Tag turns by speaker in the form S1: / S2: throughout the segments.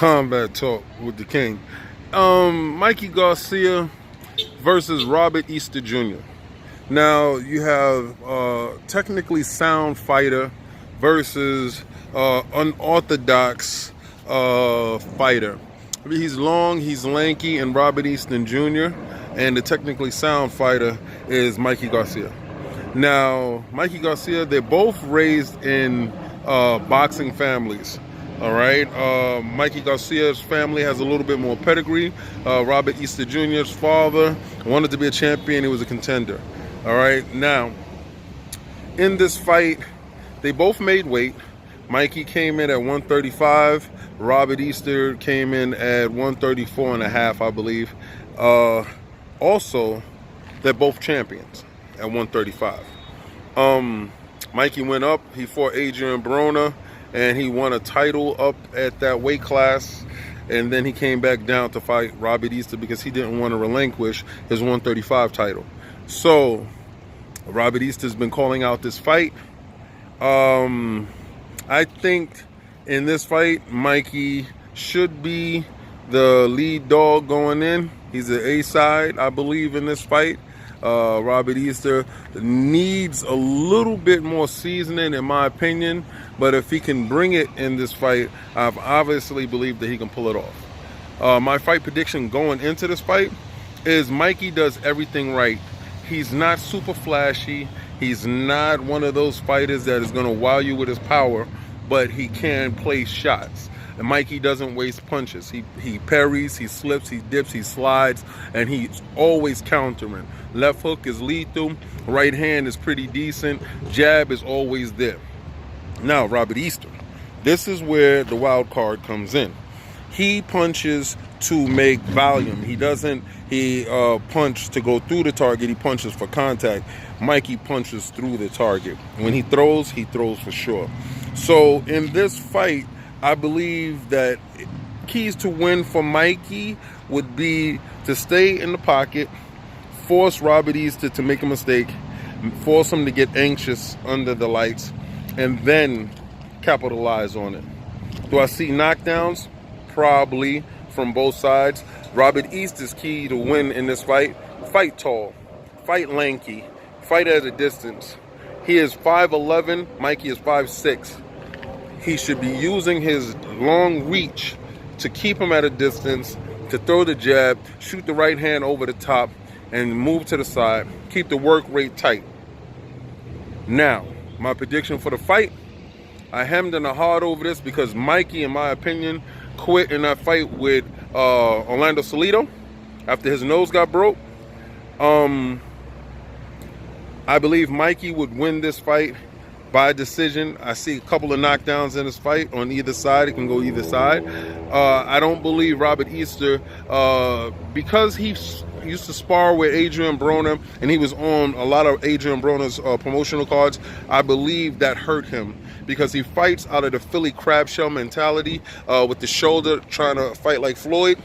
S1: Combat Talk with the King. Mikey Garcia versus Robert Easter Jr. Now you have technically sound fighter versus unorthodox fighter. He's long, he's lanky, and Robert Easter Jr. And the technically sound fighter is Mikey Garcia. Now, Mikey Garcia, they're both raised in boxing families. All right. Mikey Garcia's family has a little bit more pedigree. Robert Easter Jr.'s father wanted to be a champion. He was a contender. All right. Now, in this fight, they both made weight. Mikey came in at 135. Robert Easter came in at 134 and a half, I believe. Also, they're both champions at 135. Mikey went up. He fought Adrian Broner, and he won a title up at that weight class. And then he came back down to fight Robert Easter because he didn't want to relinquish his 135 title. So Robert Easter's been calling out this fight. I think in this fight, Mikey should be the lead dog going in. He's an A-side, I believe, in this fight. Robert Easter needs a little bit more seasoning, in my opinion. But if he can bring it in this fight, I've obviously believed that he can pull it off. My fight prediction going into this fight is Mikey does everything right. He's not super flashy. He's not one of those fighters that is going to wow you with his power, but he can place shots. And Mikey doesn't waste punches. He parries, he slips, he dips, he slides, and he's always countering. Left hook is lethal. Right hand is pretty decent. Jab is always there. Now, Robert Easter, this is where the wild card comes in. He punches to make volume. He doesn't punch to go through the target. He punches for contact. Mikey punches through the target. When he throws for sure. So in this fight, I believe that keys to win for Mikey would be to stay in the pocket, force Robert Easter to make a mistake, force him to get anxious under the lights, and then capitalize on it. Do I see knockdowns? Probably from both sides. Robert Easter's key to win in this fight: fight tall, fight lanky, fight at a distance. He is 5'11", Mikey is 5'6". He should be using his long reach to keep him at a distance, to throw the jab, shoot the right hand over the top, and move to the side. Keep the work rate tight. Now, my prediction for the fight, I hemmed and hawed over this because Mikey, in my opinion, quit in that fight with Orlando Salido after his nose got broke. I believe Mikey would win this fight by decision. I see a couple of knockdowns in this fight on either side. It can go either side. I don't believe Robert Easter, because he used to spar with Adrian Broner and he was on a lot of Adrian Broner's promotional cards. I believe that hurt him because he fights out of the Philly crab shell mentality, with the shoulder, trying to fight like Floyd.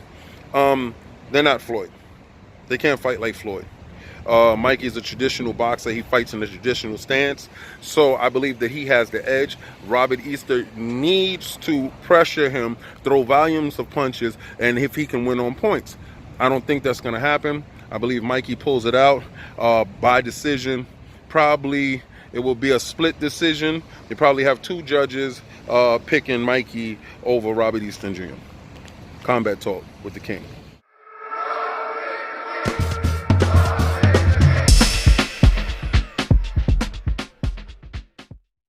S1: They're not Floyd. They can't fight like Floyd. Mikey is a traditional boxer. He fights in a traditional stance. So I believe that he has the edge. Robert Easter needs to pressure him, throw volumes of punches, and if he can win on points. I don't think that's going to happen. I believe Mikey pulls it out by decision. Probably it will be a split decision. You probably have two judges picking Mikey over Robert Easter Jr. Combat Talk with the King.